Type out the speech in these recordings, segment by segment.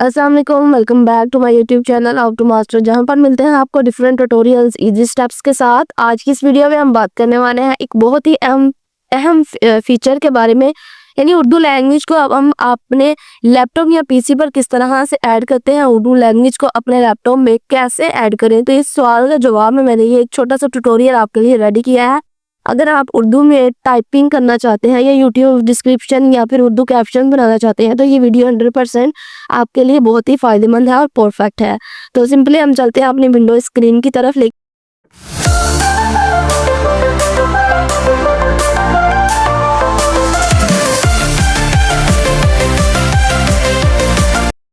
अस्सलाम वालेकुम, welcome back to my YouTube channel how to master, जहां पर मिलते हैं आपको डिफरेंट ट्यूटोरियल्स इजी स्टेप्स के साथ। आज की इस वीडियो में हम बात करने वाले हैं एक बहुत ही अहम फीचर के बारे में, यानी उर्दू लैंग्वेज को अब हम अपने लैपटॉप या पीसी पर किस तरह से ऐड करते हैं, उर्दू लैंग्वेज को अपने लैपटॉप में कैसे ऐड करें। तो इस सवाल का जवाब में मैंने ये एक छोटा सा ट्यूटोरियल आपके लिए रेडी किया है। अगर आप उर्दू में टाइपिंग करना चाहते हैं या यूट्यूब डिस्क्रिप्शन या फिर उर्दू कैप्शन बनाना चाहते हैं तो ये वीडियो 100% आपके लिए बहुत ही फायदेमंद है और परफेक्ट है। तो सिंपली हम चलते हैं अपनी विंडो स्क्रीन की तरफ। लेकिन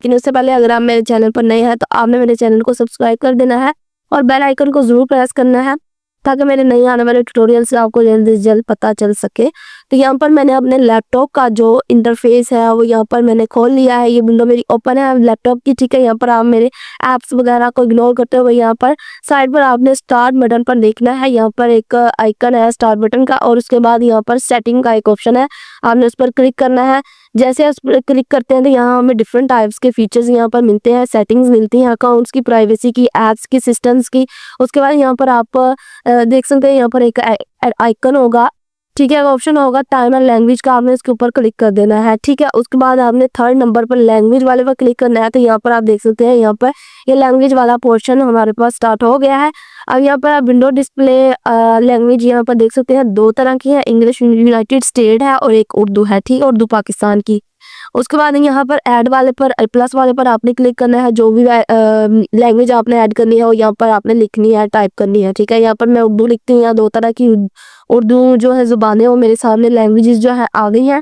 उससे पहले अगर आप मेरे चैनल पर नए हैं तो आपने मेरे चैनल को सब्सक्राइब कर देना है और बेल आइकन को जरूर प्रेस करना है ताकि मेरे नए आने वाले ट्यूटोरियल से आपको जल्द से जल्द पता चल सके। तो यहाँ पर मैंने अपने लैपटॉप का जो इंटरफेस है वो यहाँ पर मैंने खोल लिया है। ये विंडो मेरी ओपन है लैपटॉप की, ठीक है। यहाँ पर आप मेरे ऐप्स वगैरह को इग्नोर करते हुए यहाँ पर साइड पर आपने स्टार्ट बटन पर देखना है। यहाँ पर एक आइकन है स्टार्ट बटन का और उसके बाद यहाँ पर सेटिंग का एक ऑप्शन है, आपने उस पर क्लिक करना है। जैसे उस पर क्लिक करते हैं तो यहाँ हमें डिफरेंट टाइप्स के फीचर्स यहाँ पर मिलते हैं, सेटिंग्स मिलती हैं अकाउंट्स की, प्राइवेसी की, ऐप्स की, सिस्टम्स की। उसके बाद यहाँ पर आप देख सकते हैं यहाँ पर एक आइकन होगा, ठीक है, ऑप्शन होगा टाइम एंड लैंग्वेज का, आपने इसके ऊपर क्लिक कर देना है, ठीक है। उसके बाद आपने थर्ड नंबर पर लैंग्वेज वाले पर क्लिक करना है। तो यहाँ पर आप देख सकते हैं यहाँ पर ये लैंग्वेज वाला पोर्शन हमारे पास स्टार्ट हो गया है। अब यहाँ पर आप विंडो डिस्प्ले लैंग्वेज यहाँ पर देख सकते हैं दो तरह की है, इंग्लिश यूनाइटेड स्टेट है और एक उर्दू है, ठीक है, उर्दू पाकिस्तान की। उसके बाद यहाँ पर ऐड वाले पर प्लस वाले पर आपने क्लिक करना है। जो भी लैंग्वेज आपने ऐड करनी है वो यहाँ पर आपने लिखनी है, टाइप करनी है, ठीक है। यहाँ पर मैं उर्दू लिखती हूँ, यहाँ दो तरह की उर्दू जो है जुबानें वो मेरे सामने लैंग्वेजेस जो है आ गई हैं।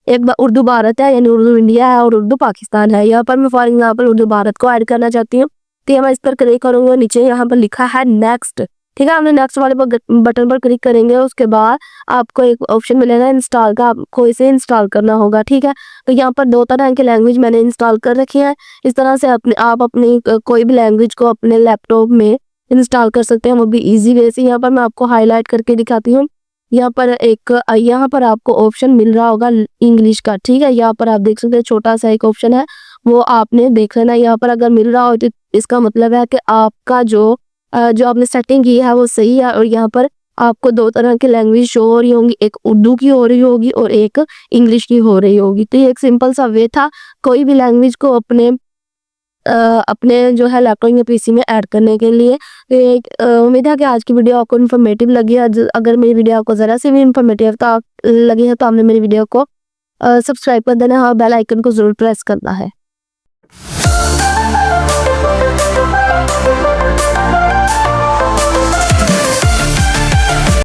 एक उर्दू भारत है यानी उर्दू इंडिया है और उर्दू पाकिस्तान है। यहाँ पर मैं फॉर एग्जाम्पल उर्दू भारत को ऐड करना चाहती हूँ तो मैं इस पर क्लिक करूँगी और नीचे यहाँ पर लिखा है नेक्स्ट, ठीक है। हमने नेक्स्ट वाले बटन पर क्लिक करेंगे, उसके बाद आपको एक ऑप्शन मिलेगा इंस्टॉल का, आपको इसे इंस्टॉल करना होगा, ठीक है। तो यहाँ पर दो तरह की लैंग्वेज मैंने इंस्टॉल कर रखी है। इस तरह से आप अपनी कोई भी लैंग्वेज को अपने लैपटॉप में इंस्टॉल कर सकते हैं, वो भी इजी वे से। यहाँ पर मैं आपको हाईलाइट करके दिखाती हूँ। यहाँ पर आपको ऑप्शन मिल रहा होगा इंग्लिश का, ठीक है। यहाँ पर आप देख सकते हैं छोटा सा एक ऑप्शन है, वो आपने देख लेना। यहाँ पर अगर मिल रहा हो तो इसका मतलब है कि आपका जो आपने सेटिंग की है वो सही है और यहाँ पर आपको दो तरह की लैंग्वेज शो हो रही होंगी, एक उर्दू की हो रही होगी और एक इंग्लिश की हो रही होगी। तो ये एक सिंपल सा वे था कोई भी लैंग्वेज को अपने जो है लैपटॉप या पीसी में ऐड करने के लिए। तो उम्मीद है कि आज की वीडियो आपको इन्फॉर्मेटिव लगी है। अगर मेरी वीडियो आपको ज़रा से भी इन्फॉर्मेटिव लगी है तो आपने मेरी वीडियो को सब्सक्राइब कर देना है और बेल आइकन को ज़रूर प्रेस करना है।